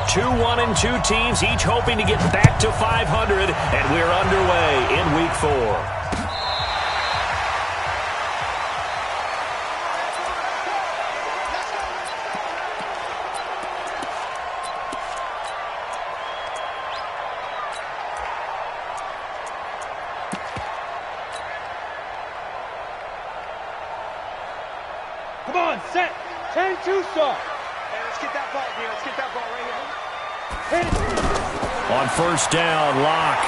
2-1-2 teams, each hoping to get back to 500, and we're underway in Week 4. Come on, set. 10-2 start. Hey, let's get that ball here. Let's get that ball right here. On first down, Locke.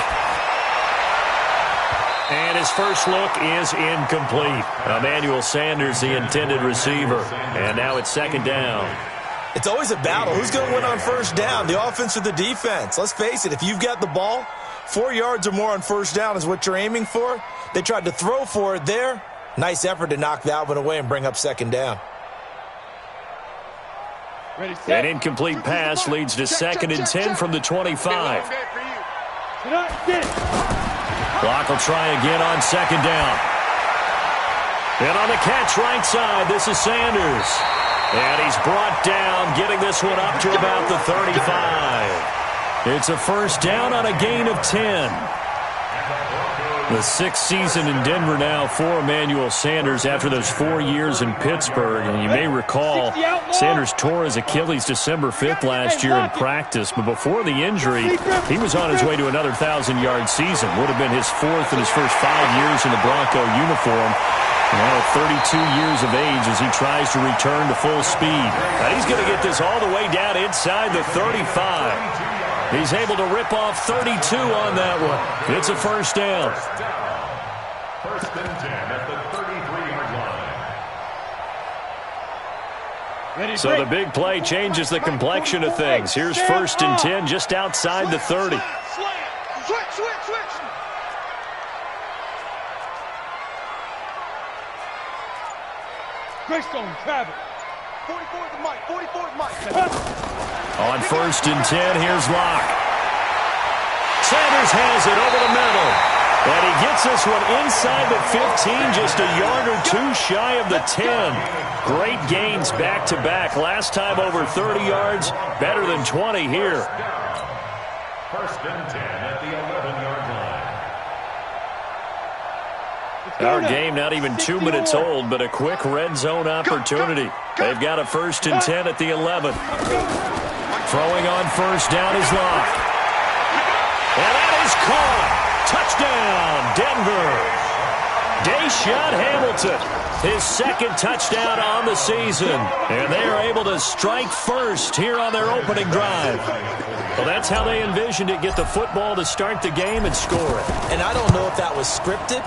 And his first look is incomplete. Emmanuel Sanders, the intended receiver. And now it's second down. It's always a battle. Who's going to win on first down, the offense or the defense? Let's face it, if you've got the ball, 4 yards or more on first down is what you're aiming for. They tried to throw for it there. Nice effort to knock that one away and bring up second down. An incomplete pass leads to second and 10 from the 25. Clock will try again on second down. And on the catch right side, this is Sanders. And he's brought down, getting this one up to about the 35. It's a first down on a gain of 10. The sixth season in Denver now for Emmanuel Sanders after those 4 years in Pittsburgh. And you may recall Sanders tore his Achilles December 5th last year in practice. But before the injury, he was on his way to another 1,000-yard season. Would have been his fourth in his first 5 years in the Bronco uniform. Now at 32 years of age as he tries to return to full speed. Now he's going to get this all the way down inside the 35. He's able to rip off 32 on that one. It's a first down. First and 10 at the 33-yard line. So the big play changes the complexion of things. Here's first and 10 just outside the 30. Switch. Greystone, Travis. 44 is Mike. On first and 10, here's Locke. Sanders has it over the middle. And he gets this one inside the 15, just a yard or two shy of the 10. Great gains back-to-back. Last time over 30 yards, better than 20 here. First and 10 at the 11-yard line. Our game not even 2 minutes old, but a quick red zone opportunity. They've got a first and 10 at the 11. Throwing on first down is Locke. And that is caught. Touchdown, Denver. Deshaun Hamilton, his second touchdown on the season. And they are able to strike first here on their opening drive. Well, that's how they envisioned it, get the football to start the game and score it. And I don't know if that was scripted.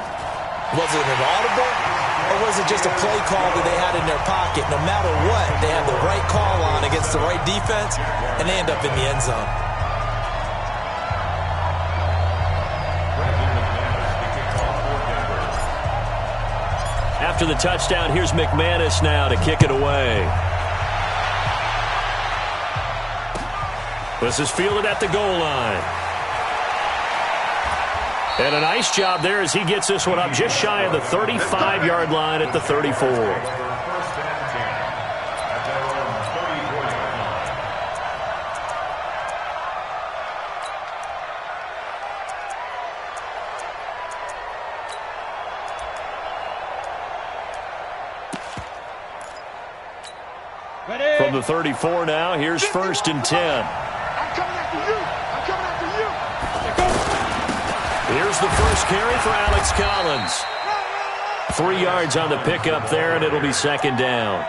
Was it an audible? Or was it just a play call that they had in their pocket? No matter what, they had the right call on against the right defense, and they end up in the end zone. After the touchdown, here's McManus now to kick it away. This is fielded at the goal line. And a nice job there as he gets this one up just shy of the 35-yard line at the 34. From the 34 now, here's first and 10. I'm coming after you. Here's the first carry for Alex Collins. 3 yards on the pickup there, and it'll be second down.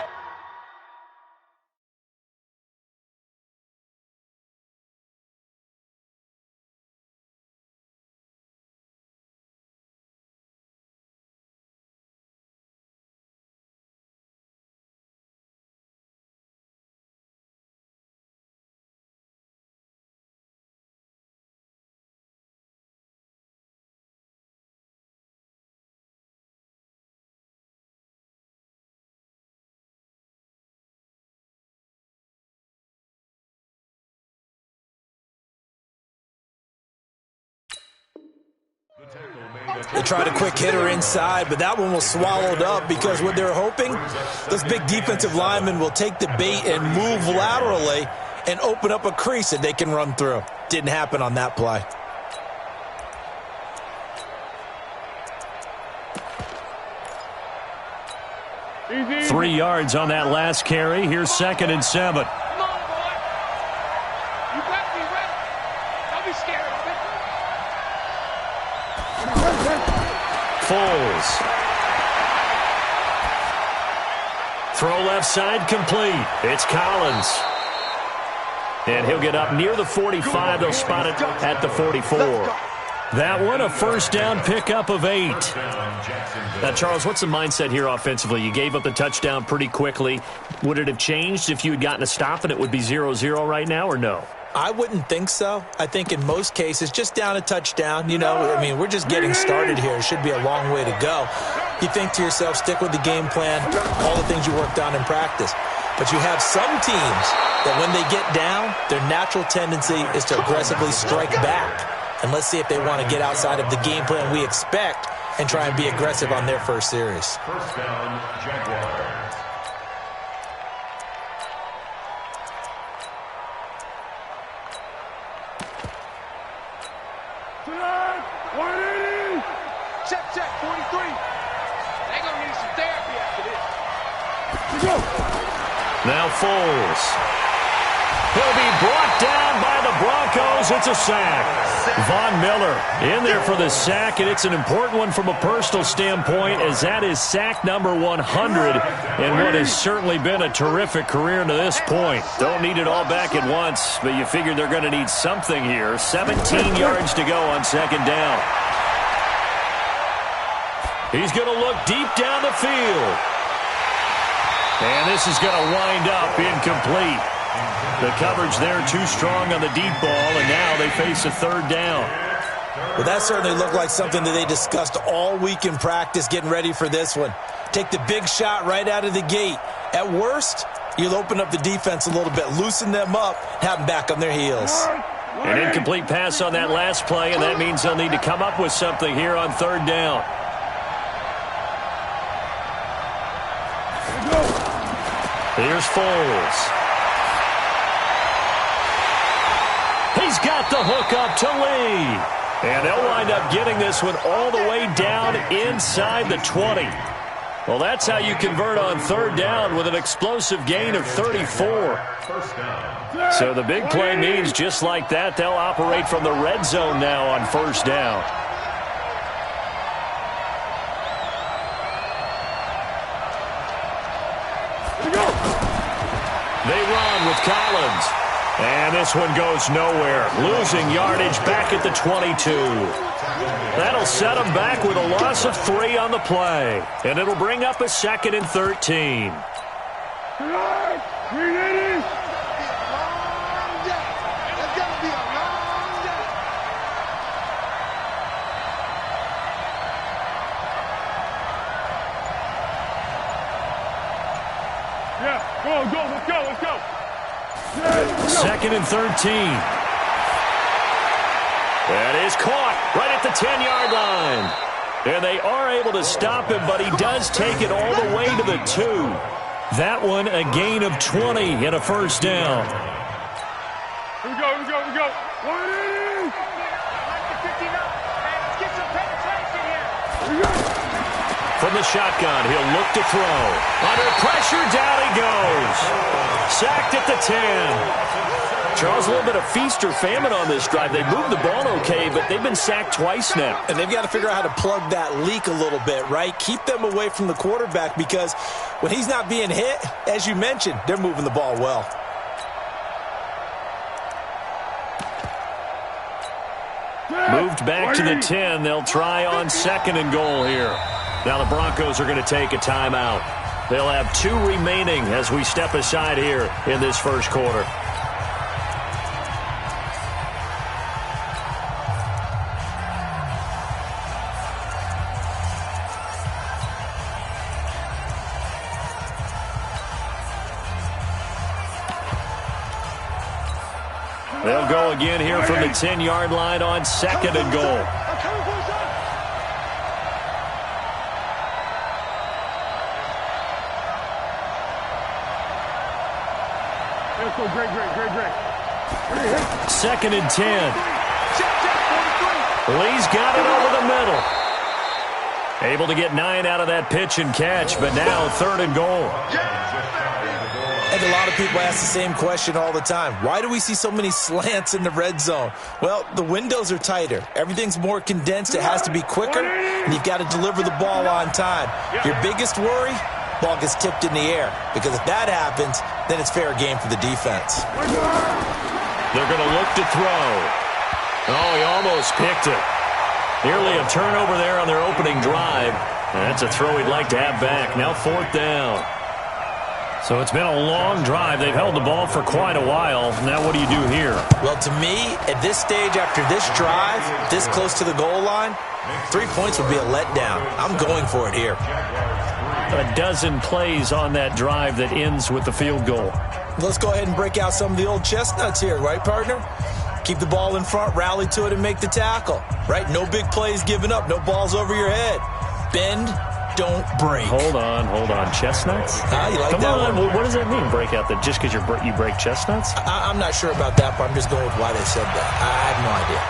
They tried a quick hitter inside, but that one was swallowed up because what they're hoping, those big defensive linemen will take the bait and move laterally and open up a crease that they can run through. Didn't happen on that play. Easy. 3 yards on that last carry. Here's 2nd and 7. Come on, boy. You got to be ready. Don't be scared of it. Foles. Throw left side complete. It's Collins. And he'll get up near the 45. They'll spot it at the 44. That one, a first down pickup of 8. Now, Charles, what's the mindset here offensively? You gave up the touchdown pretty quickly. Would it have changed if you had gotten a stop and it would be 0-0 right now, or no? I wouldn't think so. I think in most cases, just down a touchdown, we're just getting started here. It should be a long way to go. You think to yourself, stick with the game plan, all the things you worked on in practice. But you have some teams that when they get down, their natural tendency is to aggressively strike back. And let's see if they want to get outside of the game plan we expect and try and be aggressive on their first series. First down, Jaguars. Check, 43. They're going to need some therapy after this. Now Foles. He'll be brought down by the Broncos. It's a sack. Von Miller in there for the sack, and it's an important one from a personal standpoint, as that is sack number 100 and what has certainly been a terrific career to this point. Don't need it all back at once, but you figure they're going to need something here. 17 yards to go on 2nd down. He's going to look deep down the field. And this is going to wind up incomplete. The coverage there too strong on the deep ball, and now they face a 3rd down. Well, that certainly looked like something that they discussed all week in practice getting ready for this one. Take the big shot right out of the gate. At worst, you'll open up the defense a little bit, loosen them up, have them back on their heels. An incomplete pass on that last play, and that means they'll need to come up with something here on 3rd down. Here's Foles. He's got the hook up to Lee. And they'll wind up getting this one all the way down inside the 20. Well, that's how you convert on 3rd down with an explosive gain of 34. So the big play means just like that, they'll operate from the red zone now on 1st down. They run with Collins. And this one goes nowhere. Losing yardage back at the 22. That'll set them back with a loss of 3 on the play. And it'll bring up a 2nd and 13. Yeah, go, let's go. 2nd and 13. That is caught right at the 10-yard line. And they are able to stop him, but he does take it all the way to the 2. That one a gain of 20 and a 1st down. Here we go. 180. Get some penetration here. From the shotgun, he'll look to throw. Under pressure, down he goes. Sacked at the 10. Charles, a little bit of feast or famine on this drive. They moved the ball okay, but they've been sacked twice now. And they've got to figure out how to plug that leak a little bit, right? Keep them away from the quarterback, because when he's not being hit, as you mentioned, they're moving the ball well. Moved back to the 10. They'll try on 2nd and goal here. Now the Broncos are going to take a timeout. They'll have 2 remaining as we step aside here in this first quarter. They'll go again here from the 10-yard line on 2nd and goal. Marco, great. 2nd and 10. Lee's got it over the middle. Able to get 9 out of that pitch and catch, but now 3rd and goal. And a lot of people ask the same question all the time. Why do we see so many slants in the red zone? Well, the windows are tighter. Everything's more condensed. It has to be quicker, and you've got to deliver the ball on time. Your biggest worry? Ball gets tipped in the air, because if that happens, then it's fair game for the defense. They're going to look to throw. Oh, he almost picked it. Nearly a turnover there on their opening drive. And that's a throw he'd like to have back. Now 4th down. So it's been a long drive. They've held the ball for quite a while. Now what do you do here? Well, to me, at this stage after this drive, this close to the goal line, 3 points would be a letdown. I'm going for it here. A dozen plays on that drive that ends with the field goal. Let's go ahead and break out some of the old chestnuts here, right, partner? Keep the ball in front, rally to it, and make the tackle, right? No big plays given up, no balls over your head. Bend, don't break. Hold on. Chestnuts? You like Come that on. one? What does that mean, break out? That just because you break chestnuts? I'm not sure about that, but I'm just going with why they said that. I have no idea.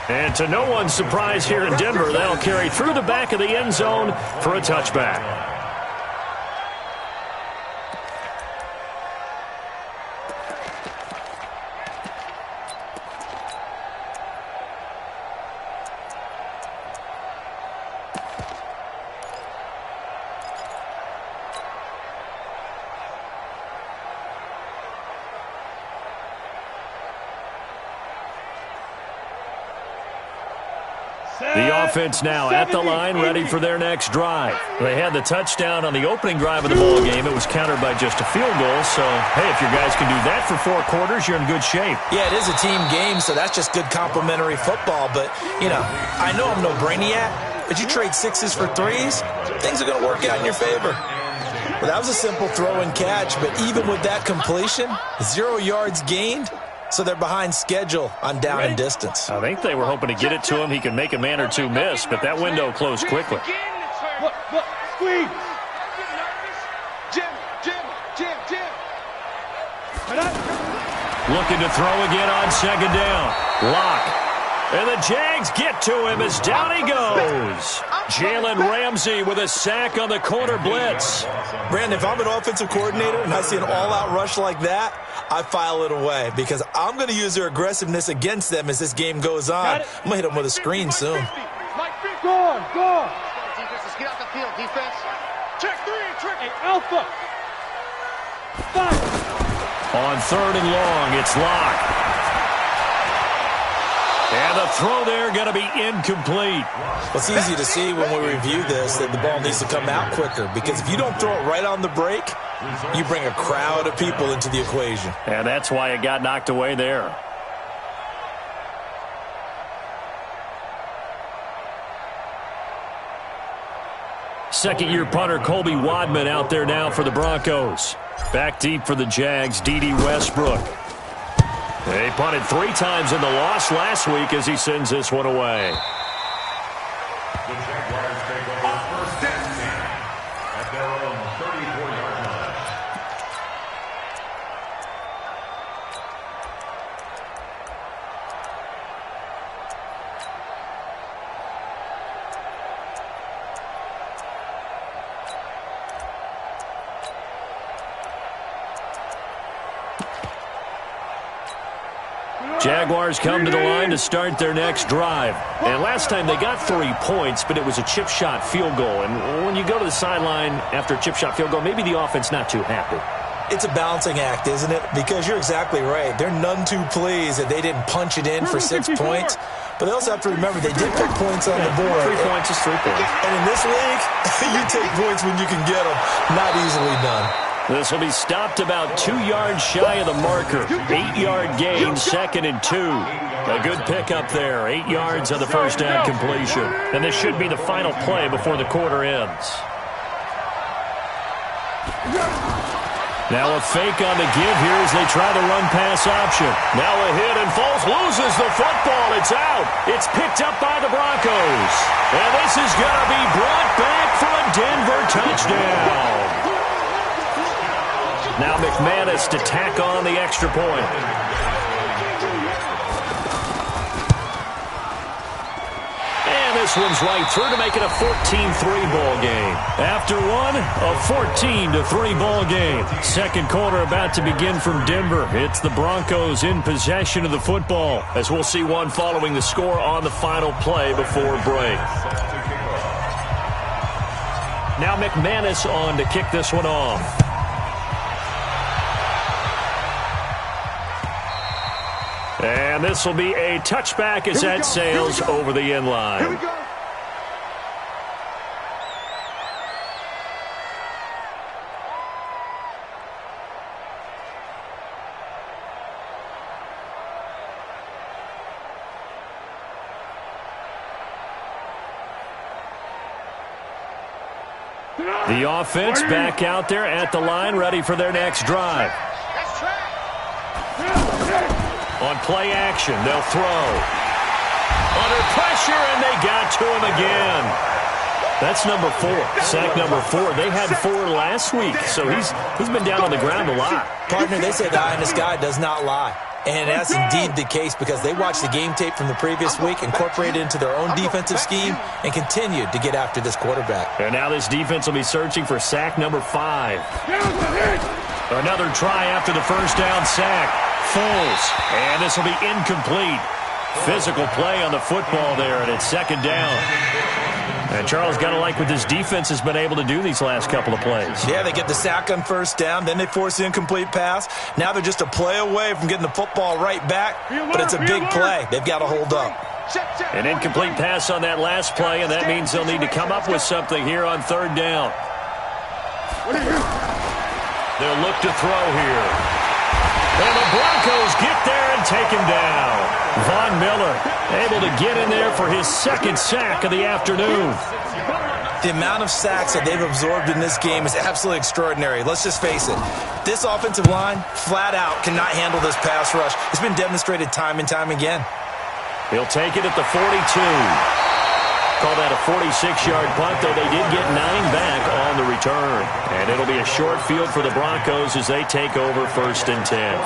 And to no one's surprise here in Denver, they'll carry through the back of the end zone for a touchback. The offense now at the line, ready for their next drive. They had the touchdown on the opening drive of the ball game. It was countered by just a field goal. So, hey, if your guys can do that for 4 quarters, you're in good shape. Yeah, it is a team game, so that's just good complimentary football. But, I know I'm no brainiac, but you trade 6s for 3s, things are going to work out in your favor. Well, that was a simple throw and catch, but even with that completion, 0 yards gained. So they're behind schedule on down and distance. I think they were hoping to get it to him. He could make a man or two miss, but that window closed quickly. Look, squeeze. Jim. Looking to throw again on 2nd down. Lock. And the Jags get to him as down he goes. Jalen Ramsey with a sack on the corner blitz. Brandon, if I'm an offensive coordinator and I see an all-out rush like that, I file it away because I'm going to use their aggressiveness against them as this game goes on. I'm going to hit them with a screen soon. Go on. Defense, get out the field, defense. Check 3, hey, Alpha. 5. On 3rd and long, it's Lock. And the throw there going to be incomplete. Well, it's easy to see when we review this that the ball needs to come out quicker because if you don't throw it right on the break, you bring a crowd of people into the equation. And that's why it got knocked away there. Second-year punter Colby Wadman out there now for the Broncos. Back deep for the Jags, D.D. Westbrook. They punted 3 times in the loss last week as he sends this one away. The Jaguars take over 1st and 10 at their own 34-yard line. Jaguars come to the line to start their next drive. And last time they got 3 points, but it was a chip shot field goal. And when you go to the sideline after a chip shot field goal, maybe the offense not too happy. It's a balancing act, isn't it? Because you're exactly right. They're none too pleased that they didn't punch it in for 6 points. But they also have to remember they did put points on the board. 3 points is 3 points. And in this league, you take points when you can get them. Not easily done. This will be stopped about 2 yards shy of the marker. 8-yard gain, 2nd and 2. A good pickup there. 8 yards on the first down completion. And this should be the final play before the quarter ends. Now a fake on the give here as they try the run-pass option. Now a hit, and Foles loses the football. It's out. It's picked up by the Broncos. And this is going to be brought back for a Denver touchdown. Now McManus to tack on the extra point. And this one's right through to make it a 14-3 ball game. After one, a 14-3 ball game. Second quarter about to begin from Denver. It's the Broncos in possession of the football, as we'll see one following the score on the final play before break. Now McManus on to kick this one off. And this will be a touchback as that sails over the end line. Here we go. The offense back out there at the line, ready for their next drive. On play action, they'll throw. Under pressure, and they got to him again. That's number 4, sack number 4. They had 4 last week, so he's been down on the ground a lot. Partner, they say the eye in the sky does not lie. And that's indeed the case because they watched the game tape from the previous week, incorporated it into their own defensive scheme, and continued to get after this quarterback. And now this defense will be searching for sack number 5. Another try after the first down sack. Foles, and this will be incomplete. Physical play on the football there, and it's second down. And Charles, got to like what this defense has been able to do these last couple of plays. Yeah, they get the sack on first down, then they force the incomplete pass. Now they're just a play away from getting the football right back, but it's a big play. They've got to hold up. An incomplete pass on that last play, and that means they'll need to come up with something here on third down. They'll look to throw here. And the Broncos get there and take him down. Von Miller able to get in there for his second sack of the afternoon. The amount of sacks that they've absorbed in this game is absolutely extraordinary. Let's just face it. This offensive line, flat out, cannot handle this pass rush. It's been demonstrated time and time again. He'll take it at the 42. Call that a 46-yard punt, though they did get 9 back on the return. And it'll be a short field for the Broncos as they take over first and 10.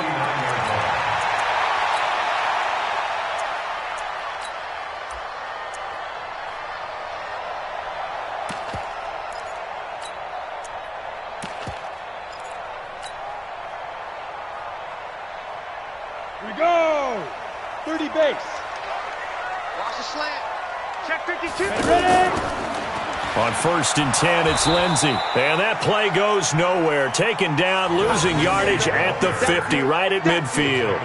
Here we go. 30 base. Watch the slant. Check 52. Ready? On first and 10, it's Lindsey. And that play goes nowhere. Taken down, losing yardage at the 50, right at midfield.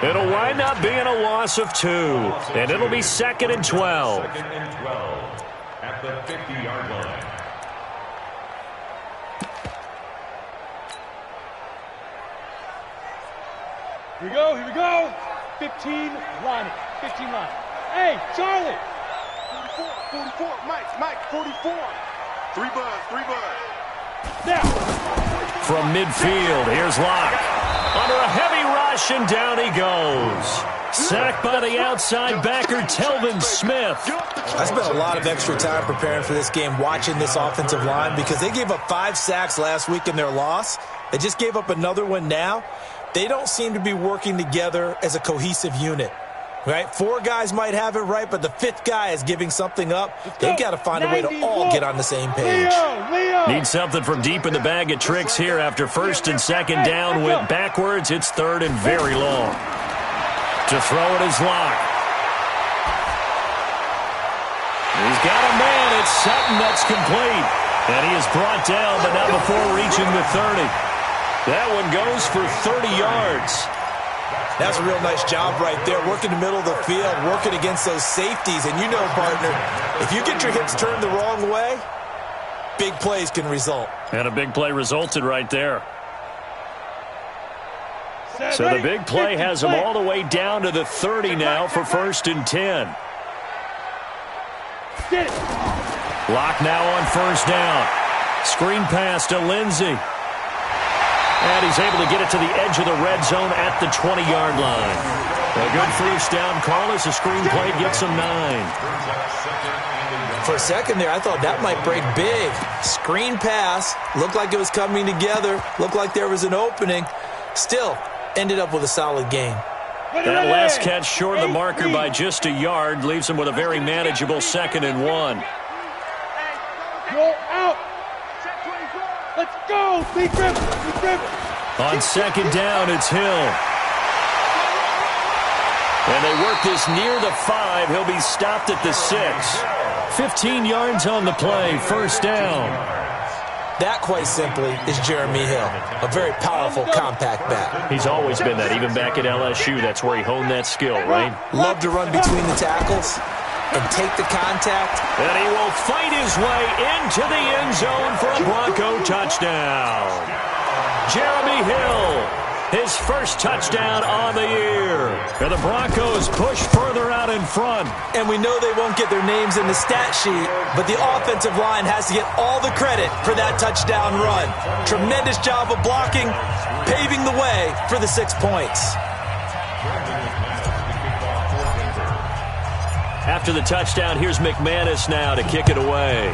It'll wind up being a loss of 2. And it'll be second and 12. Second and 12 at the 50-yard line. Here we go. Here we go. 15 line. 15 line. Hey, Charlie. 44, Mike, 44. 3 buzz. Now. From midfield, here's Locke. Under a heavy rush, and down he goes. Sacked by the outside backer, Telvin Smith. I spent a lot of extra time preparing for this game, watching this offensive line, because they gave up 5 sacks last week in their loss. They just gave up another one now. They don't seem to be working together as a cohesive unit. Right? 4 guys might have it right, but the 5th guy is giving something up. They've got to find a way to all get on the same page. Leo. Need something from deep in the bag of tricks here after first and second down went backwards. It's third and very long. To throw it is Locke. He's got a man. It's Sutton that's complete. And he is brought down, but not before reaching the 30. That one goes for 30 yards. That's a real nice job right there, working the middle of the field, working against those safeties. And you know, partner, if you get your hips turned the wrong way, big plays can result. And a big play resulted right there. So the big play has them all the way down to the 30 now for first and 10. Locke now on first down. Screen pass to Lindsey. And he's able to get it to the edge of the red zone at the 20-yard line. A good first down call as the screen play gets him 9. For a second there, I thought that might break big. Screen pass. Looked like it was coming together. Looked like there was an opening. Still, ended up with a solid gain. That last catch short of the marker by just a yard leaves him with a very manageable 2nd and 1. Go out. Let's go. Big rip. On 2nd down, it's Hill. And they work this near the 5. He'll be stopped at the 6. 15 yards on the play, 1st down. That, quite simply, is Jeremy Hill, a very powerful, compact back. He's always been that, even back at LSU. That's where he honed that skill, right? Love to run between the tackles and take the contact. And he will fight his way into the end zone for a Bronco touchdown. Jeremy Hill, his first touchdown on the year. And the Broncos push further out in front. And we know they won't get their names in the stat sheet, but the offensive line has to get all the credit for that touchdown run. Tremendous job of blocking, paving the way for the 6 points. After the touchdown, here's McManus now to kick it away.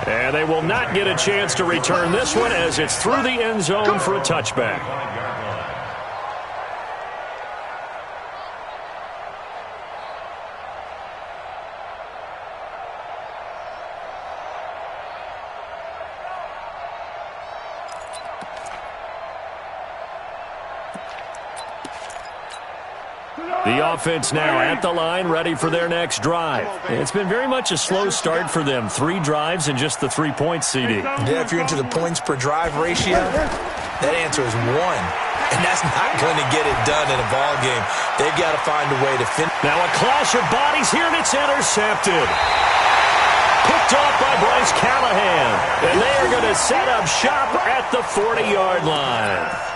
And they will not get a chance to return this one as it's through the end zone for a touchback. The offense now at the line, ready for their next drive. It's been very much a slow start for them. 3 drives and just the 3 points, CD. Yeah, if you're into the points per drive ratio, that answer is 1. And that's not going to get it done in a ball game. They've got to find a way to finish. Now a clash of bodies here, and it's intercepted. Picked off by Bryce Callahan. And they are going to set up shop at the 40-yard line.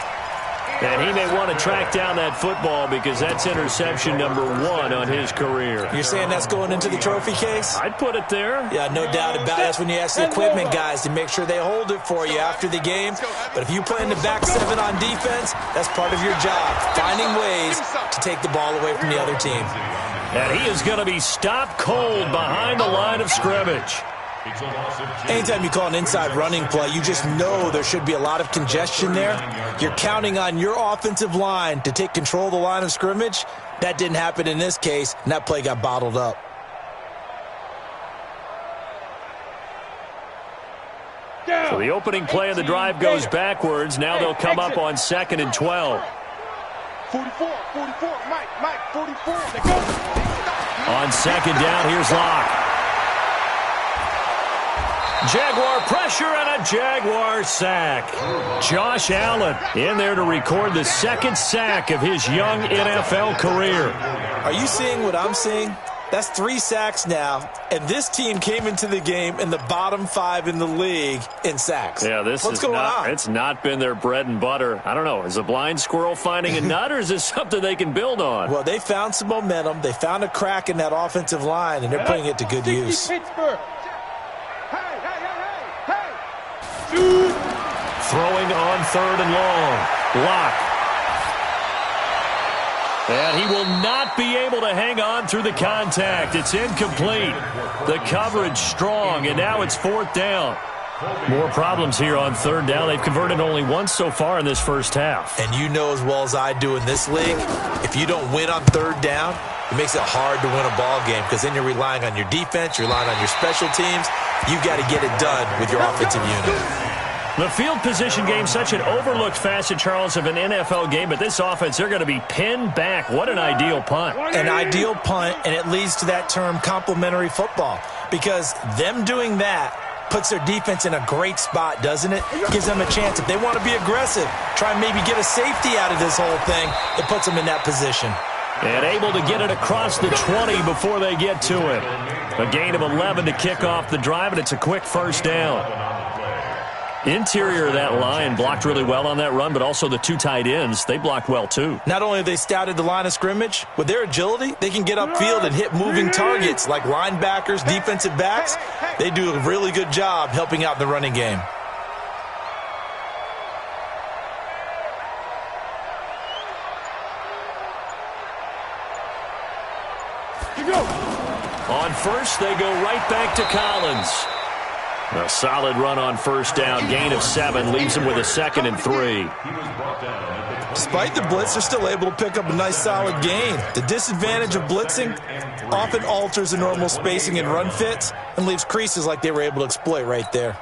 And he may want to track down that football because that's interception number 1 on his career. You're saying that's going into the trophy case? I'd put it there. Yeah, no doubt about it. That's when you ask the equipment guys to make sure they hold it for you after the game. But if you play in the back 7 on defense, that's part of your job, finding ways to take the ball away from the other team. And he is going to be stopped cold behind the line of scrimmage. Anytime you call an inside running play, you just know there should be a lot of congestion there. You're counting on your offensive line to take control of the line of scrimmage. That didn't happen in this case, and that play got bottled up. So the opening play of the drive goes backwards. Now they'll come up on 2nd and 12. 44, Mike, 44. On 2nd down, here's Locke. Jaguar pressure and a Jaguar sack. Josh Allen in there to record the 2nd sack of his young NFL career. Are you seeing what I'm seeing? That's 3 sacks now, and this team came into the game in the bottom 5 in the league in sacks. Yeah, what's going on? It's not been their bread and butter. I don't know. Is a blind squirrel finding a nut, or is this something they can build on? Well, they found some momentum. They found a crack in that offensive line, and they're putting it to good use. Throwing on 3rd and long. Locke. And he will not be able to hang on through the contact. It's incomplete. The coverage strong, and now it's 4th down. More problems here on 3rd down. They've converted only once so far in this first half. And you know as well as I do in this league, if you don't win on 3rd down, it makes it hard to win a ball game because then you're relying on your defense, you're relying on your special teams. You've got to get it done with your offensive unit. The field position game, such an overlooked facet, Charles, of an NFL game, but this offense, they're going to be pinned back. What an ideal punt. An ideal punt, and it leads to that term complementary football because them doing that puts their defense in a great spot, doesn't it? Gives them a chance. If they want to be aggressive, try and maybe get a safety out of this whole thing, it puts them in that position. And able to get it across the 20 before they get to it. A gain of 11 to kick off the drive, and it's a quick 1st down. Interior of that line blocked really well on that run, but also the 2 tight ends, they blocked well too. Not only have they scouted the line of scrimmage, with their agility, they can get upfield and hit moving targets like linebackers, defensive backs. They do a really good job helping out the running game. On first, they go right back to Collins. A solid run on first down. Gain of 7 leaves him with a 2nd and 3. Despite the blitz, they're still able to pick up a nice solid gain. The disadvantage of blitzing often alters the normal spacing and run fits and leaves creases like they were able to exploit right there.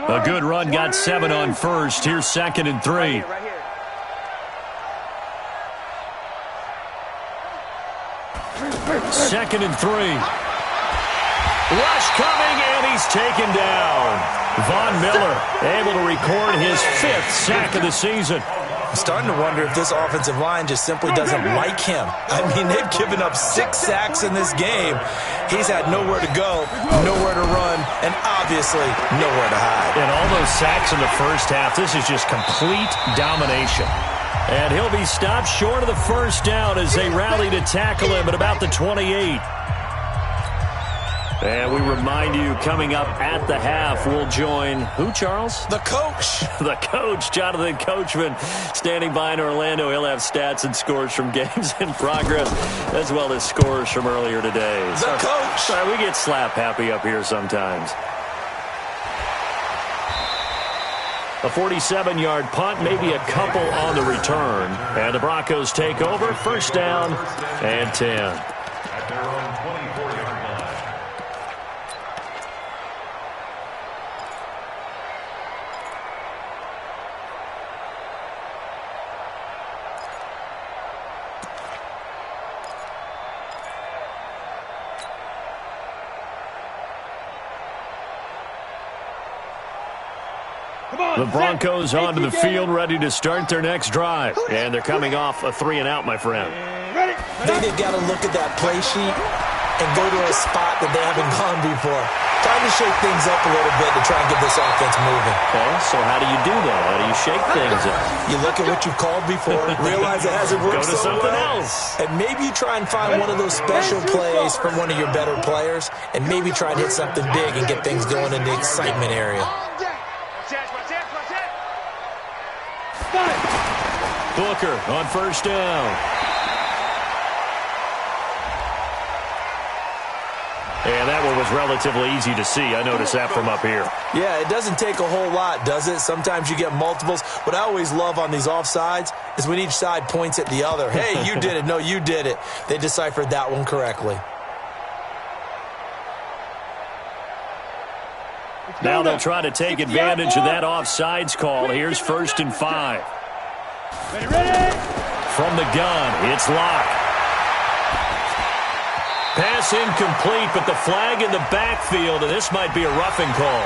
A good run, got 7 on first. Here's 2nd and 3. Right here. Second and 3. Rush coming, and he's taken down. Von Miller able to record his 5th sack of the season. I'm starting to wonder if this offensive line just simply doesn't like him. I mean, they've given up 6 sacks in this game. He's had nowhere to go, nowhere to run, and obviously nowhere to hide. And all those sacks in the first half, this is just complete domination. And he'll be stopped short of the first down as they rally to tackle him at about the 28. And we remind you, coming up at the half, we'll join who, Charles? The coach. The coach, Jonathan Coachman, standing by in Orlando. He'll have stats and scores from games in progress, as well as scores from earlier today. The coach. Sorry, we get slap happy up here sometimes. A 47-yard punt, maybe a couple on the return. And the Broncos take over, first down and 10. At their own 24-yard line. The Broncos onto the field, ready to start their next drive. And they're coming off a 3-and-out, my friend. I think they've got to look at that play sheet and go to a spot that they haven't gone before. Trying to shake things up a little bit to try and get this offense moving. Okay, so how do you do that? How do you shake things up? You look at what you've called before, realize it hasn't worked Go to so something well, else. and maybe you try and find one of those special plays from one of your better players, and maybe try and hit something big and get things going in the excitement area. Booker on first down. And that one was relatively easy to see. I noticed that from up here. Yeah, it doesn't take a whole lot, does it? Sometimes you get multiples. What I always love on these offsides is when each side points at the other. Hey, you did it. No, you did it. They deciphered that one correctly. Now they'll try to take advantage of that offsides call. Here's 1st and 5. Ready? From the gun, it's Locke. Pass incomplete, but the flag in the backfield, and this might be a roughing call.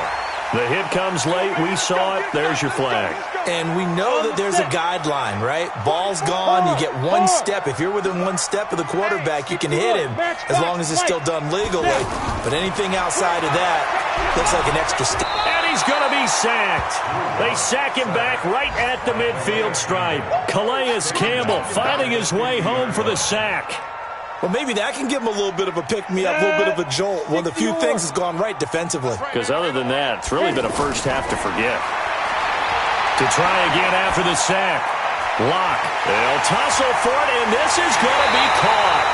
The hit comes late. We saw it. There's your flag. And we know that there's a guideline, right? Ball's gone. You get one step. If you're within one step of the quarterback, you can hit him as long as it's still done legally. But anything outside of that looks like an extra step. And he's going to be sacked. They sack him back right at the midfield stripe. Calais Campbell finding his way home for the sack. Well, maybe that can give him a little bit of a pick-me-up, a little bit of a jolt. One of the few things that's gone right defensively. Because other than that, it's really been a first half to forget. To try again after the sack. Locke. They'll tussle for it, and this is going to be caught.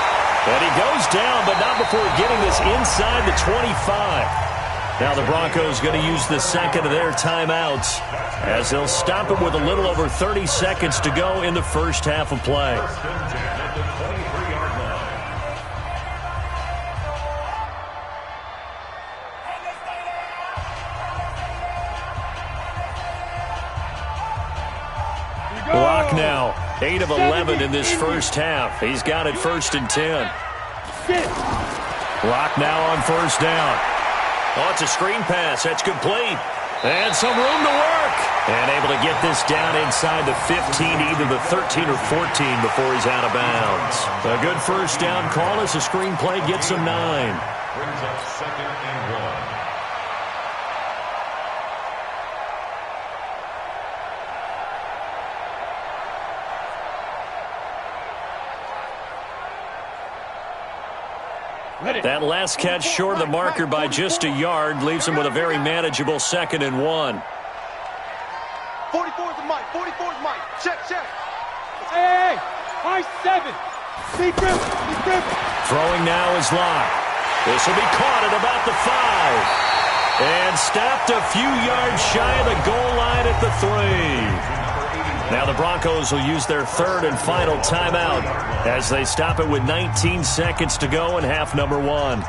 And he goes down, but not before getting this inside the 25. Now the Broncos going to use the second of their timeouts as they'll stop it with a little over 30 seconds to go in the first half of play. Locke now, 8 of 11 in this first half. He's got it 1st and 10. Locke now on first down. Oh, it's a screen pass. That's complete. And some room to work. And able to get this down inside the 15, either the 13 or 14 before he's out of bounds. A good first down call as the screen play gets him 9. Brings up 2nd and 1. That last catch short of the marker by just a yard leaves him with a very manageable 2nd and 1. 44 is the Mike. 44 is Mike. Check. Hey. High 7. Deep grip. Throwing now is Locke. This will be caught at about the 5. And stopped a few yards shy of the goal line at the 3. Now the Broncos will use their 3rd and final timeout as they stop it with 19 seconds to go in half number 1.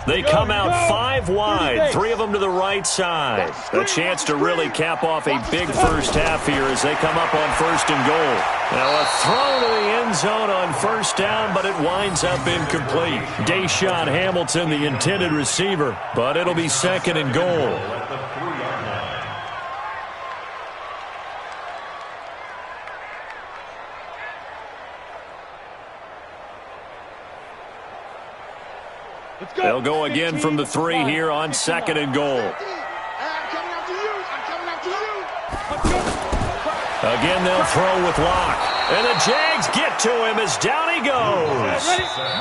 They come out 5 wide, 3 of them to the right side. A chance to really cap off a big first half here as they come up on 1st and goal. Now a throw to the end zone on 1st down, but it winds up incomplete. Deshaun Hamilton, the intended receiver, but it'll be 2nd and goal. They'll go again from the 3 here on 2nd and goal. Again, they'll throw with Locke. And the Jags get to him as down he goes.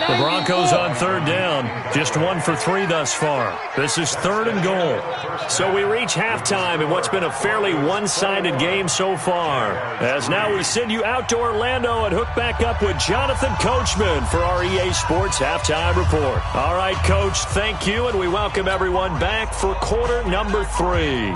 The Broncos on 3rd down. Just 1 for 3 thus far. This is 3rd and goal. So we reach halftime in what's been a fairly one-sided game so far. As now we send you out to Orlando and hook back up with Jonathan Coachman for our EA Sports Halftime Report. All right, Coach, thank you, and we welcome everyone back for quarter number 3.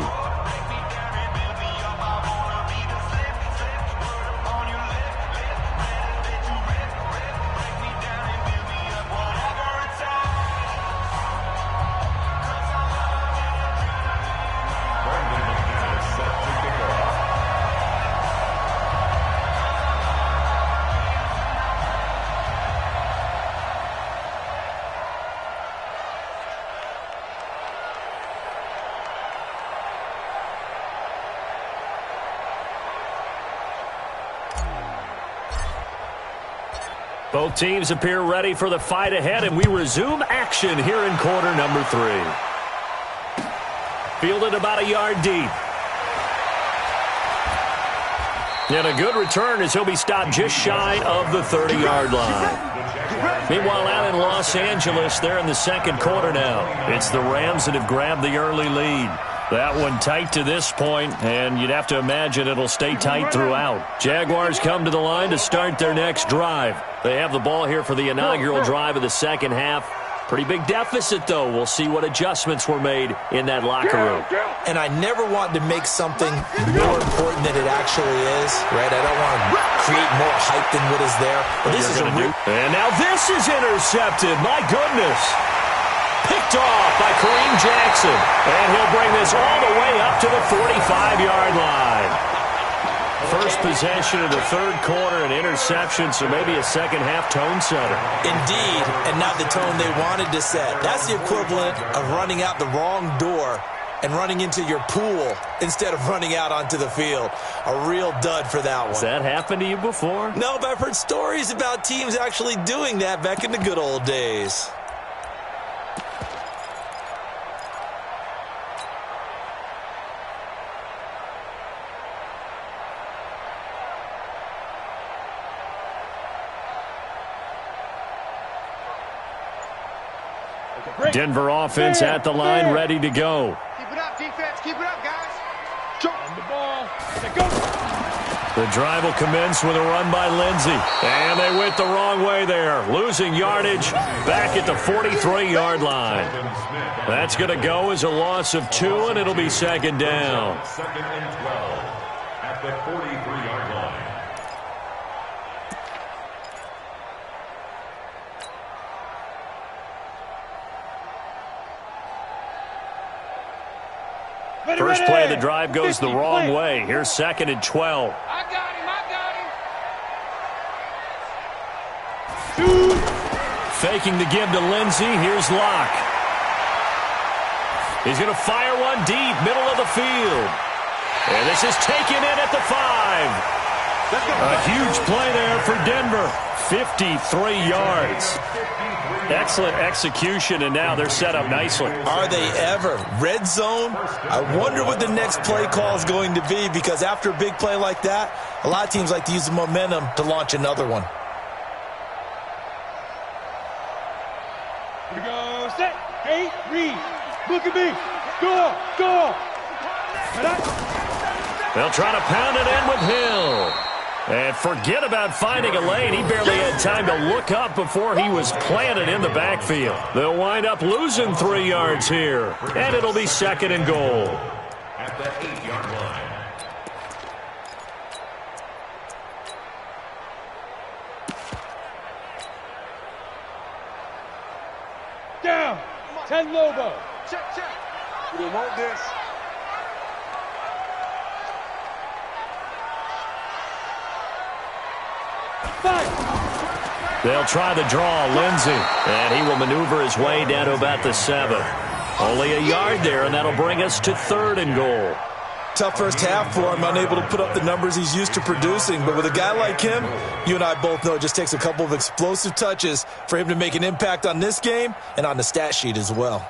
Both teams appear ready for the fight ahead, and we resume action here in quarter number 3. Fielded about a yard deep. And a good return as he'll be stopped just shy of the 30-yard line. Meanwhile, out in Los Angeles, they're in the 2nd quarter now. It's the Rams that have grabbed the early lead. That one tight to this point, and you'd have to imagine it'll stay tight throughout. Jaguars come to the line to start their next drive. They have the ball here for the inaugural drive of the 2nd half. Pretty big deficit, though. We'll see what adjustments were made in that locker room. And I never want to make something more important than it actually is, right? I don't want to create more hype than what is there. But this is a real... And now this is intercepted. My goodness. Picked off by Kareem Jackson. And he'll bring this all the way up to the 45-yard line. First possession of the 3rd quarter, an interception, so maybe a 2nd half tone setter. Indeed, and not the tone they wanted to set. That's the equivalent of running out the wrong door and running into your pool instead of running out onto the field. A real dud for that one. Has that happened to you before? No, but I've heard stories about teams actually doing that back in the good old days. Denver offense at the line, ready to go. Keep it up, defense. Keep it up, guys. On the ball. Go. The drive will commence with a run by Lindsey. And they went the wrong way there. Losing yardage back at the 43-yard line. That's going to go as a loss of 2, and it'll be 2nd down. 2nd and 12 at the 43-yard line. First play of the drive goes the wrong way. Here's 2nd and 12. I got him. Faking the give to Lindsey. Here's Locke. He's going to fire one deep, middle of the field. And this is taken in at the 5. A huge play there for Denver. 53 yards. Excellent execution, and now they're set up nicely. Are they ever? Red zone? I wonder what the next play call is going to be, because after a big play like that, a lot of teams like to use the momentum to launch another one. Here we go. Set. 8. Read. Look at me. Go. Go. They'll try to pound it in with Hill. And forget about finding a lane. He barely had time to look up before he was planted in the backfield. They'll wind up losing 3 yards here. And it'll be 2nd and goal. At the 8-yard line. Down. 10 Lobo. Check, check. We want this. They'll try the draw, Lindsey. And he will maneuver his way down to about the 7. Only a yard there, and that'll bring us to 3rd and goal. Tough first half for him, unable to put up the numbers he's used to producing. But with a guy like him, you and I both know it just takes a couple of explosive touches for him to make an impact on this game and on the stat sheet as well.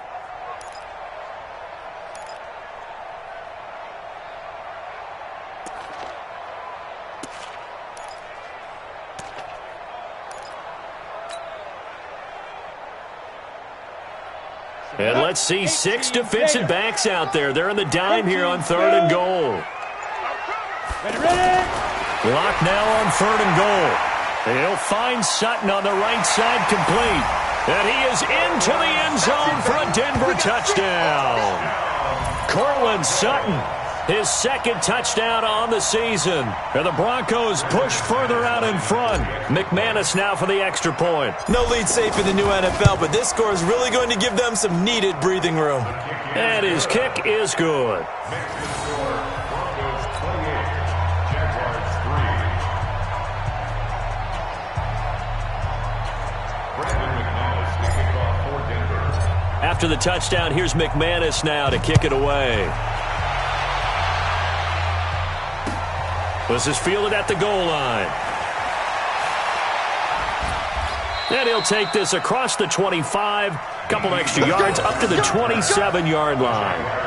And let's see 6 defensive backs out there. They're in the dime here on 3rd and goal. Ready? Block now on 3rd and goal. He'll find Sutton on the right side, complete. And he is into the end zone for a Denver touchdown. Cortland Sutton, his 2nd touchdown on the season. And the Broncos push further out in front. McManus now for the extra point. No lead safe in the new NFL, but this score is really going to give them some needed breathing room. And his kick is good. After the touchdown, here's McManus now to kick it away. This is fielded at the goal line. And he'll take this across the 25, couple extra yards up to the 27-yard line.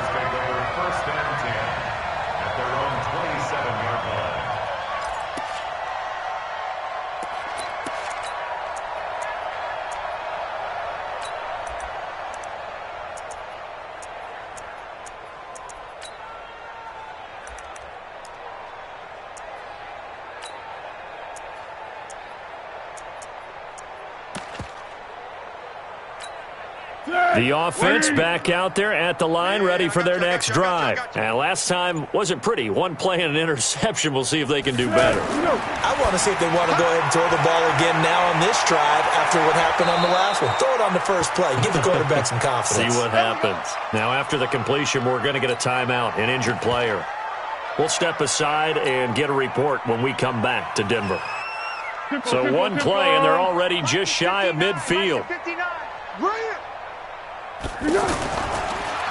The offense back out there at the line, ready for their next drive. And last time wasn't pretty. One play and an interception. We'll see if they can do better. I want to see if they want to go ahead and throw the ball again now on this drive after what happened on the last one. Throw it on the first play. Give the quarterback some confidence. See what happens. Now, after the completion, we're going to get a timeout, an injured player. We'll step aside and get a report when we come back to Denver. So one play, and they're already just shy of midfield.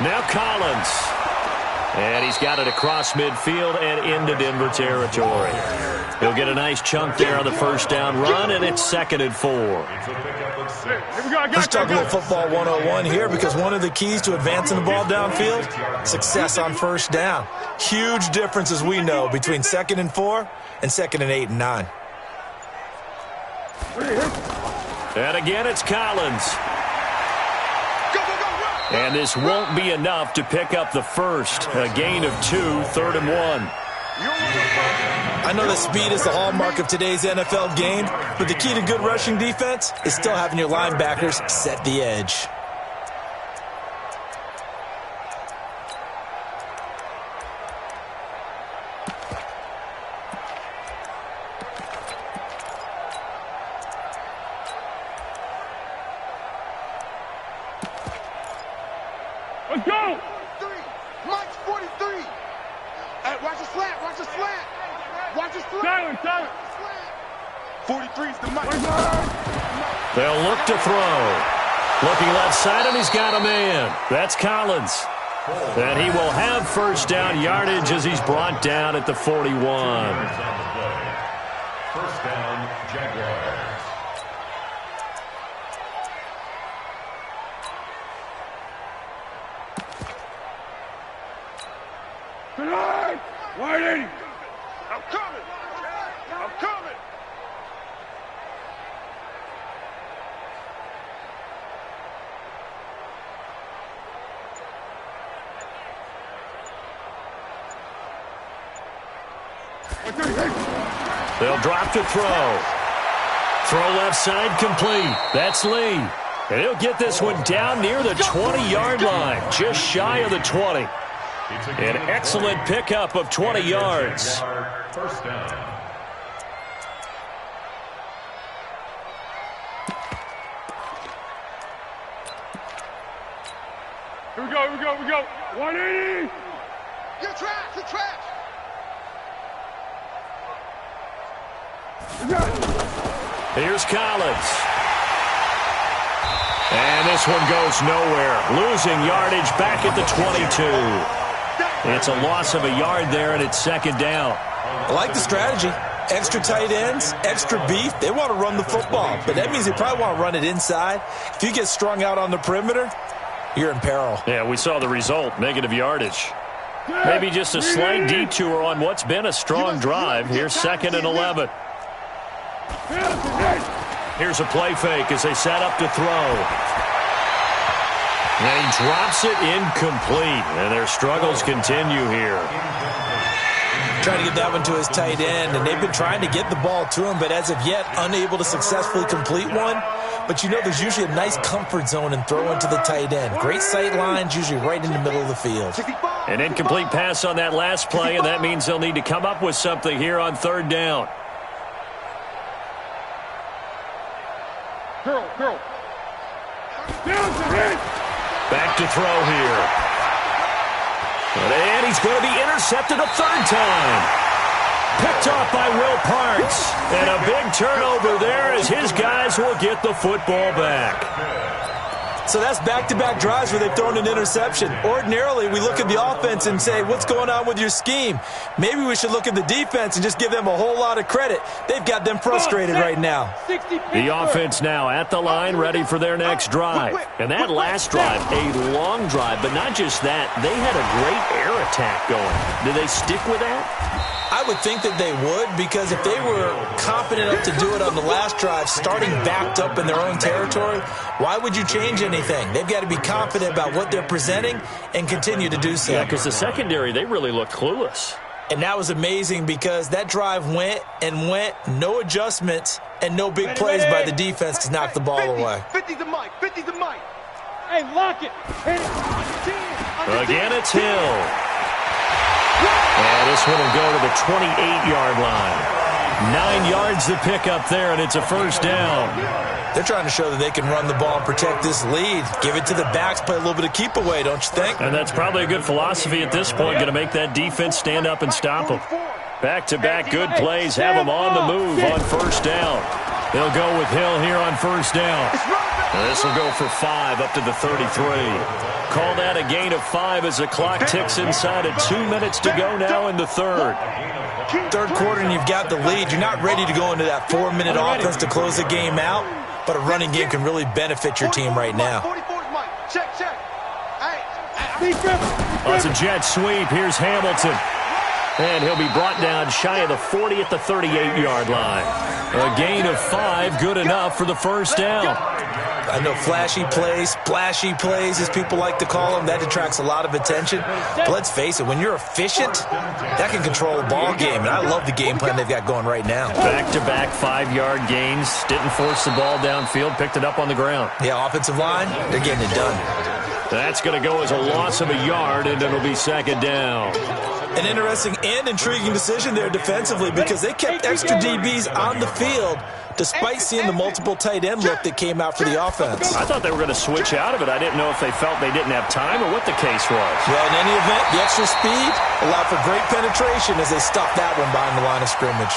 Now Collins. And he's got it across midfield and into Denver territory. He'll get a nice chunk there on the first down run, and it's 2nd and 4. Let's talk a little football 101 here, because one of the keys to advancing the ball downfield, success on first down. Huge difference, as we know, between 2nd and 4 and 2nd and 8 and 9. And again, it's Collins. And this won't be enough to pick up the first. A gain of 2, 3rd and 1. I know that speed is the hallmark of today's NFL game, but the key to good rushing defense is still having your linebackers set the edge. Let's go! 3. Mike's 43. Hey, watch the slant. Watch the slant. Watch the slant. Silent. 43 is the Mike. They'll look to throw. Looking left side, and he's got a man. That's Collins. And he will have first down yardage as he's brought down at the 41. First down, Jaguars. Tonight, 180. I'm coming. I'm coming. They'll drop to throw. Throw left side complete. That's Lee. And he'll get this one down near the 20-yard line, just shy of the 20. An excellent pickup of 20 yards. First down. Here we go. 180. You're trash. You're trash. Here's Collins. And this one goes nowhere. Losing yardage back at the 22. It's a loss of a yard there, and it's second down. I like the strategy. Extra tight ends, extra beef. They want to run the football, but that means they probably want to run it inside. If you get strung out on the perimeter, you're in peril. Yeah, we saw the result, negative yardage. Maybe just a slight detour on what's been a strong drive. Here's 2nd and 11. Here's a play fake as they set up to throw. And he drops it incomplete, and their struggles continue here. Trying to get that one to his tight end, and they've been trying to get the ball to him, but as of yet, unable to successfully complete one. But you know there's usually a nice comfort zone in throwing to the tight end. Great sight lines, usually right in the middle of the field. An incomplete pass on that last play, and that means they'll need to come up with something here on 3rd down. Girl. Back to throw here. And he's going to be intercepted a 3rd time. Picked off by Will Parks. And a big turnover there as his guys will get the football back. So that's back-to-back drives where they've thrown an interception. Ordinarily, we look at the offense and say, what's going on with your scheme? Maybe we should look at the defense and just give them a whole lot of credit. They've got them frustrated right now. The offense now at the line, ready for their next drive. And that last drive, a long drive, but not just that. They had a great air attack going. Did they stick with that? I would think that they would, because if they were confident enough to do it on the last drive, starting backed up in their own territory, why would you change anything? They've got to be confident about what they're presenting and continue to do so. Yeah, because the secondary, they really look clueless. And that was amazing because that drive went, no adjustments, and no big plays by the defense to knock the ball away. 50 to Mike. Hey, lock it. Again, it's Hill. And this one will go to the 28-yard line. 9 yards to pick up there, and it's a first down. They're trying to show that they can run the ball and protect this lead. Give it to the backs, play a little bit of keep away, don't you think? And that's probably a good philosophy at this point, going to make that defense stand up and stop them. Back-to-back good plays have them on the move on first down. They'll go with Hill here on first down. And this will go for 5 up to the 33. Call that a gain of 5 as the clock ticks inside of 2 minutes to go now in the third. Third quarter and you've got the lead. You're not ready to go into that 4-minute offense to close the game out, but a running game can really benefit your team right now. Oh, it's a jet sweep. Here's Hamilton. And he'll be brought down shy of the 40 at the 38-yard line. A gain of 5, good enough for the first down. I know flashy plays, splashy plays, as people like to call them, that attracts a lot of attention. But let's face it, when you're efficient, that can control a ball game. And I love the game plan they've got going right now. Back-to-back 5-yard gains. Didn't force the ball downfield, picked it up on the ground. Yeah, offensive line, they're getting it done. That's going to go as a loss of a yard, and it'll be second down. An interesting and intriguing decision there defensively because they kept extra DBs on the field despite seeing the multiple tight end look that came out for the offense. I thought they were going to switch out of it. I didn't know if they felt they didn't have time or what the case was. Well, in any event, the extra speed allowed for great penetration as they stuffed that one behind the line of scrimmage.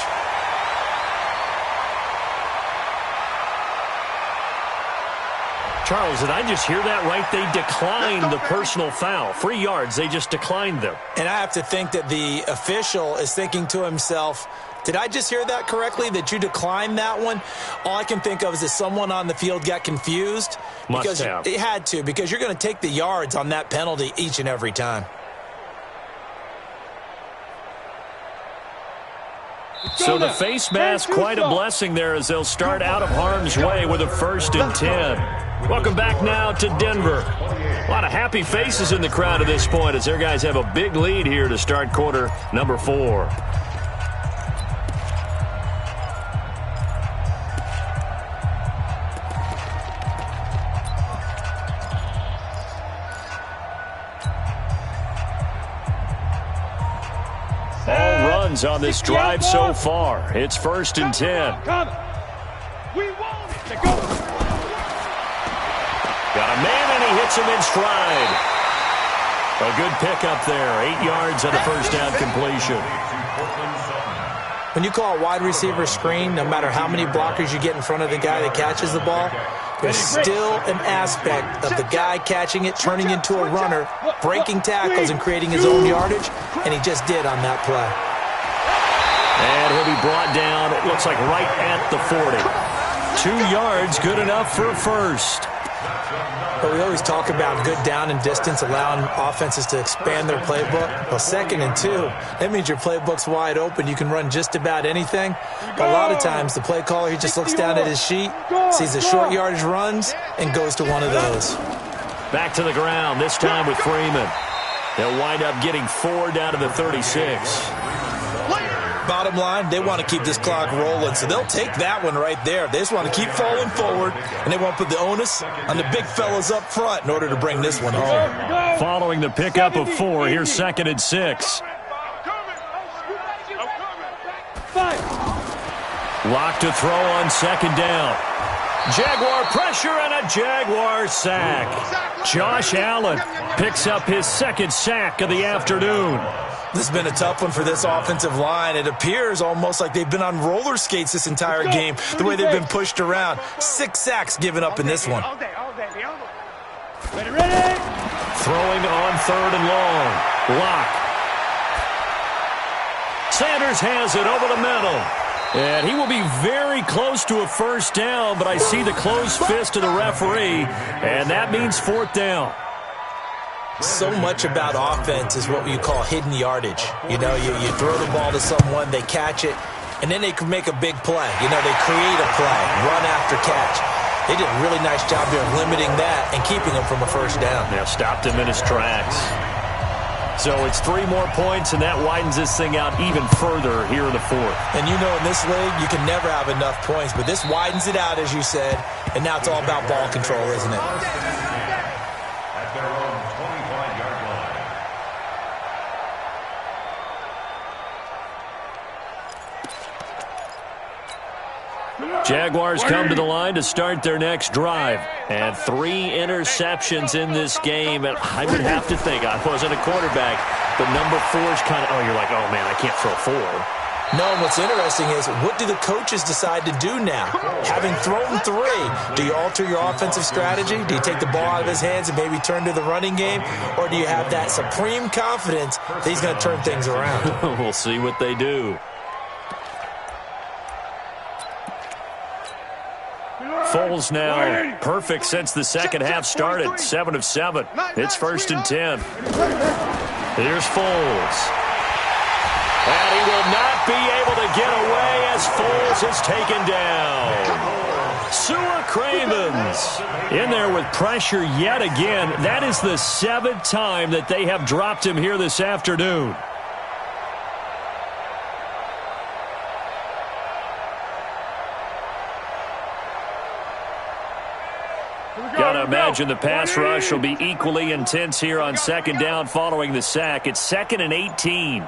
Charles, did I just hear that right? They declined the personal foul. 3 yards, they just declined them. And I have to think that the official is thinking to himself, did I just hear that correctly, that you declined that one? All I can think of is that someone on the field got confused. Must have. It had to, because you're going to take the yards on that penalty each and every time. So the face mask, quite a blessing there as they'll start out of harm's way with a 1st and 10. Welcome back now to Denver. A lot of happy faces in the crowd at this point as their guys have a big lead here to start quarter number 4. On this drive so far. It's 1st and 10. We want it. Go. Got a man, and he hits him in stride. A good pickup there. 8 yards on a 1st down completion. When you call a wide receiver screen, no matter how many blockers you get in front of the guy that catches the ball, there's still an aspect of the guy catching it, turning into a runner, breaking tackles and creating his own yardage, and he just did on that play. And he'll be brought down, it looks like right at the 40. 2 yards, good enough for a 1st. But we always talk about good down and distance, allowing offenses to expand their playbook. Well, 2nd and 2, that means your playbook's wide open. You can run just about anything. But a lot of times, the play caller, he just looks down at his sheet, sees the short yardage runs, and goes to one of those. Back to the ground, this time with Freeman. They'll wind up getting 4 down to the 36. Bottom line, they want to keep this clock rolling, so they'll take that one right there. They just want to keep falling forward, and they want to put the onus on the big fellas up front in order to bring this one home. Following the pickup of 4, here's 2nd and 6. Lock to throw on 2nd down. Jaguar pressure and a Jaguar sack. Josh Allen picks up his 2nd sack of the afternoon. This has been a tough one for this offensive line. It appears almost like they've been on roller skates this entire game, the way they've been pushed around. 6 sacks given up in this one. Ready. Throwing on 3rd and long. Lock. Sanders has it over the middle. And he will be very close to a 1st down, but I see the closed fist of the referee, and that means 4th down. So much about offense is what you call hidden yardage. You know, you throw the ball to someone, they catch it, and then they can make a big play. You know, they create a play, run after catch. They did a really nice job there of limiting that and keeping him from a 1st down. They stopped him in his tracks. So it's 3 more points, and that widens this thing out even further here in the 4th. And you know, in this league, you can never have enough points, but this widens it out, as you said, and now it's all about ball control, isn't it? At their own 25-yard line. Jaguars come to the line to start their next drive. And 3 interceptions in this game. And I would have to think, I wasn't a quarterback, but number 4 is kind of, you're like, oh, man, I can't throw 4. No, and what's interesting is, what do the coaches decide to do now? Having thrown 3, do you alter your offensive strategy? Do you take the ball out of his hands and maybe turn to the running game? Or do you have that supreme confidence that he's going to turn things around? We'll see what they do. Foles now perfect since the second half started. 7 of 7. It's 1st and 10. Here's Foles. And he will not be able to get away as Foles is taken down. Sewer Cravens in there with pressure yet again. That is the 7th time that they have dropped him here this afternoon. Got to imagine the pass rush will be equally intense here on 2nd down following the sack. It's 2nd and 18.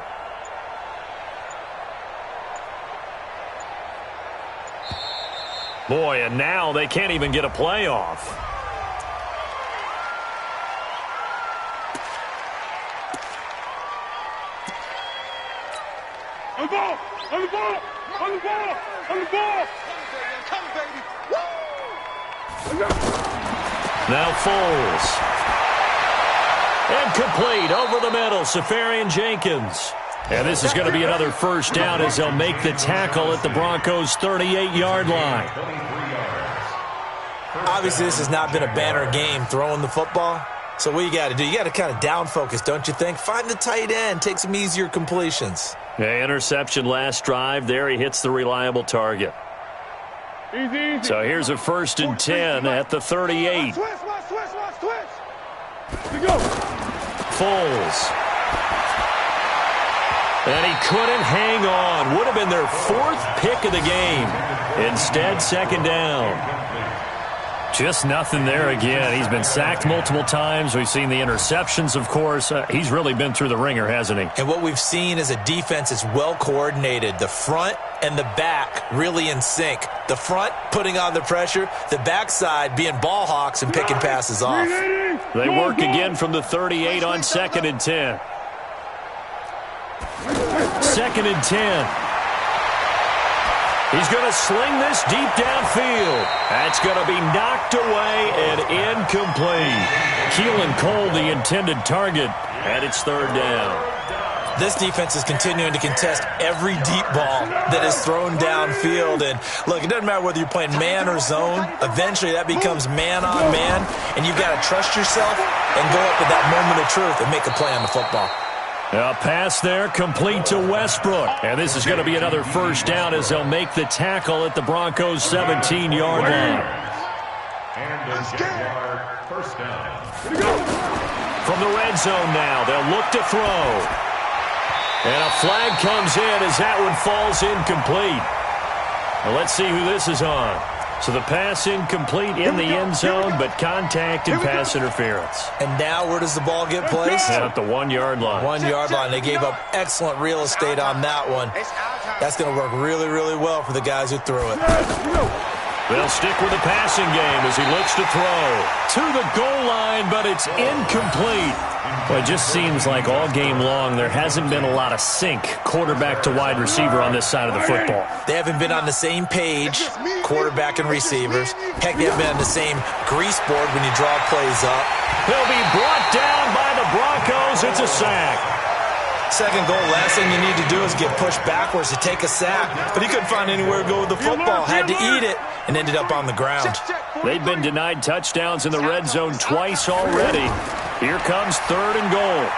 Boy, and now they can't even get a playoff. On the ball! On the ball! On the ball! On the ball! Come, baby! Woo! Now Foles. And complete over the middle, Safarian Jenkins. And this is going to be another first down as they'll make the tackle at the Broncos' 38-yard line. Obviously, this has not been a banner game throwing the football. So what you got to do, you got to kind of down focus, don't you think? Find the tight end, take some easier completions. Yeah, interception last drive. There he hits the reliable target. So here's a 1st and 10 at the 38. Foles. And he couldn't hang on. Would have been their 4th pick of the game. Instead, 2nd down. Just nothing there again. He's been sacked multiple times. We've seen the interceptions, of course. He's really been through the ringer, hasn't he? And what we've seen is a defense that's well coordinated. The front and the back really in sync. The front putting on the pressure. The backside being ball hawks and picking passes off. They work again from the 38 on 2nd and 10. 2nd and 10. He's going to sling this deep downfield. That's going to be knocked away and incomplete. Keelan Cole, the intended target, and it's 3rd down. This defense is continuing to contest every deep ball that is thrown downfield. And, look, it doesn't matter whether you're playing man or zone. Eventually, that becomes man-on-man, and you've got to trust yourself and go up with that moment of truth and make a play on the football. A pass there, complete to Westbrook. And this is going to be another 1st down as they'll make the tackle at the Broncos' 17-yard line. And the Jaguar 1st down. From the red zone now, they'll look to throw. And a flag comes in as that one falls incomplete. Well, let's see who this is on. So the pass incomplete in the end zone, but contact and pass interference. And now where does the ball get placed? At the 1-yard line. 1-yard line. They gave up excellent real estate on that one. That's going to work really, really well for the guys who threw it. They'll stick with the passing game as he looks to throw. To the goal line, but it's incomplete. Well, it just seems like all game long there hasn't been a lot of sync quarterback to wide receiver on this side of the football. They haven't been on the same page, quarterback and receivers. Heck, they haven't been on the same grease board when you draw plays up. He'll be brought down by the Broncos. It's a sack. 2nd goal, last thing you need to do is get pushed backwards to take a sack. But he couldn't find anywhere to go with the football. Had to eat it and ended up on the ground. They've been denied touchdowns in the red zone twice already. Here comes 3rd and goal.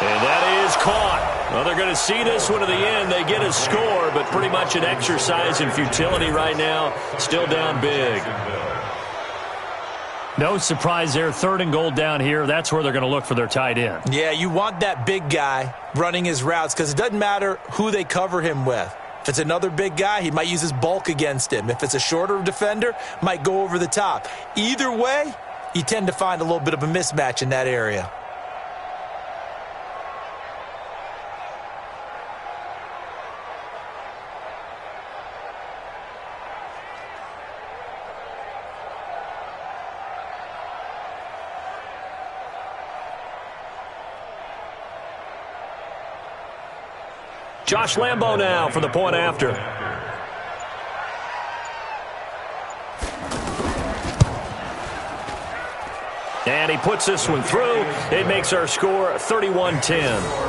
And that is caught. Well, they're going to see this one to the end. They get a score, but pretty much an exercise in futility right now. Still down big. No surprise there. 3rd and goal down here. That's where they're going to look for their tight end. Yeah, you want that big guy running his routes because it doesn't matter who they cover him with. If it's another big guy, he might use his bulk against him. If it's a shorter defender, might go over the top. Either way, you tend to find a little bit of a mismatch in that area. Josh Lambo now for the point after. And he puts this one through. It makes our score 31-10.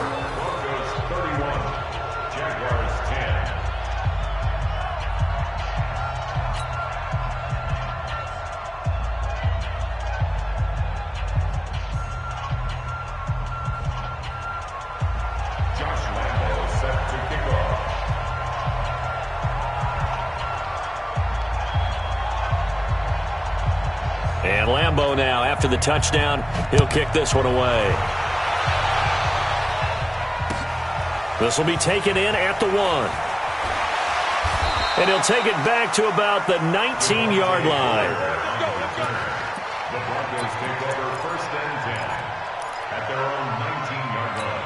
And Lambo now, after the touchdown, he'll kick this one away. This will be taken in at the 1. And he'll take it back to about the 19-yard line. The Broncos take over 1st and 10 at their own 19-yard line.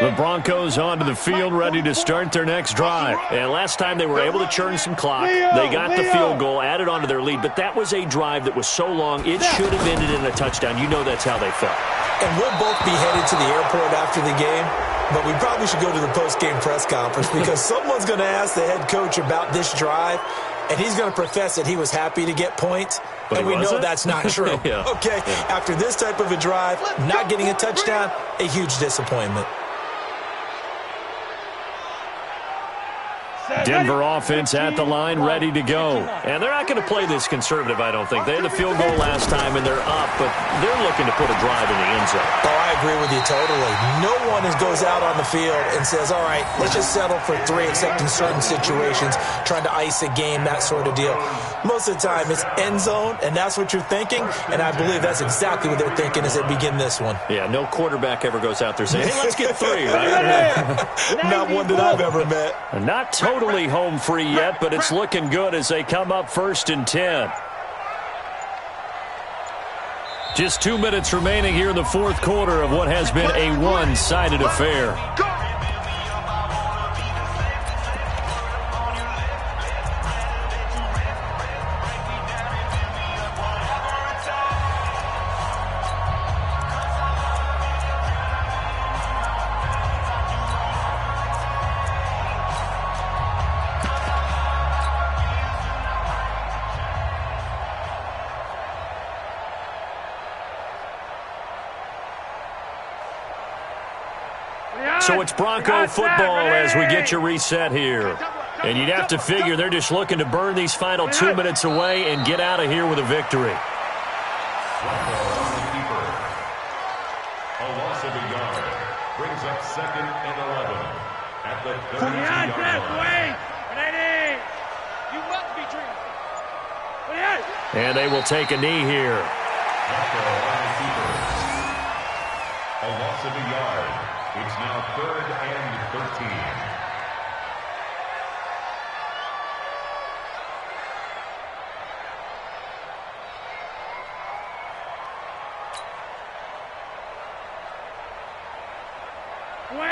The Broncos onto the field, ready to start their next drive. And last time they were able to churn some clock. They got the field goal, added onto their lead. But that was a drive that was so long, it should have ended in a touchdown. You know that's how they felt. And we'll both be headed to the airport after the game. But we probably should go to the post-game press conference because someone's going to ask the head coach about this drive, and he's going to profess that he was happy to get points, and we know that's not true. Yeah. Okay, after this type of a drive, not getting a touchdown, a huge disappointment. Denver offense at the line, ready to go. And they're not going to play this conservative, I don't think. They had the field goal last time, and they're up, but they're looking to put a drive in the end zone. Oh, I agree with you totally. No one goes out on the field and says, all right, let's just settle for 3, except in certain situations, trying to ice a game, that sort of deal. Most of the time, it's end zone, and that's what you're thinking, and I believe that's exactly what they're thinking as they begin this one. Yeah, no quarterback ever goes out there saying, hey, let's get 3, right? Not one that I've ever met. Not totally home free yet, but it's looking good as they come up 1st and 10. Just 2 minutes remaining here in the fourth quarter of what has been a one-sided affair. So it's Bronco football as we get you reset here. And you'd have to figure they're just looking to burn these final 2 minutes away and get out of here with a victory. A loss of a yard brings up 2nd and 11 at the 32-yard line. You must be dreaming. And they will take a knee here. A loss of a yard. It's now 3rd and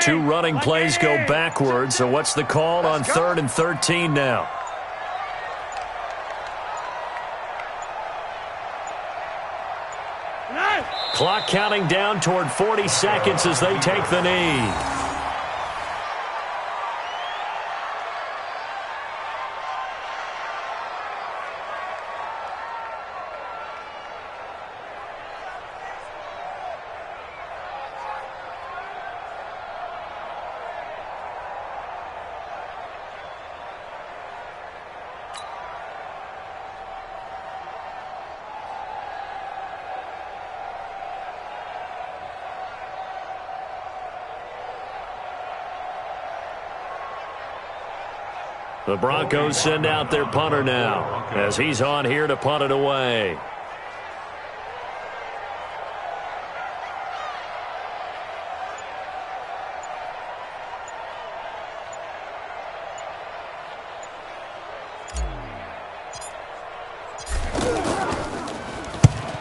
13. Two running plays go backwards, so what's the call on 3rd and 13 now? Clock counting down toward 40 seconds as they take the knee. The Broncos send out their punter now as he's on here to punt it away.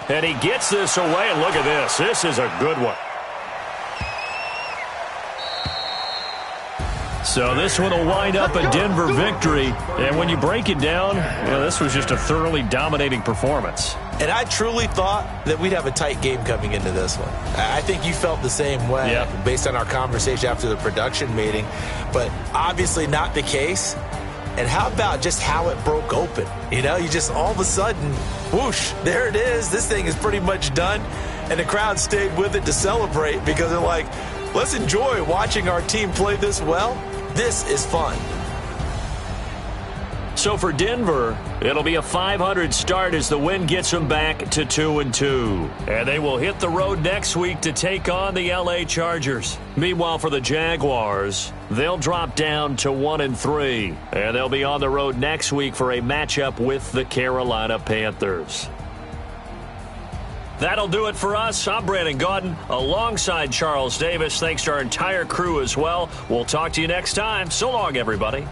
And he gets this away, and look at this. This is a good one. So this one will wind up a Denver victory. And when you break it down, this was just a thoroughly dominating performance. And I truly thought that we'd have a tight game coming into this one. I think you felt the same way based on our conversation after the production meeting. But obviously not the case. And how about just how it broke open? You just all of a sudden, whoosh, there it is. This thing is pretty much done. And the crowd stayed with it to celebrate because they're like, let's enjoy watching our team play this well. This is fun. So for Denver, it'll be a .500 start as the win gets them back to 2-2. And they will hit the road next week to take on the LA Chargers. Meanwhile, for the Jaguars, they'll drop down to 1-3. And they'll be on the road next week for a matchup with the Carolina Panthers. That'll do it for us. I'm Brandon Gaudin alongside Charles Davis. Thanks to our entire crew as well. We'll talk to you next time. So long, everybody.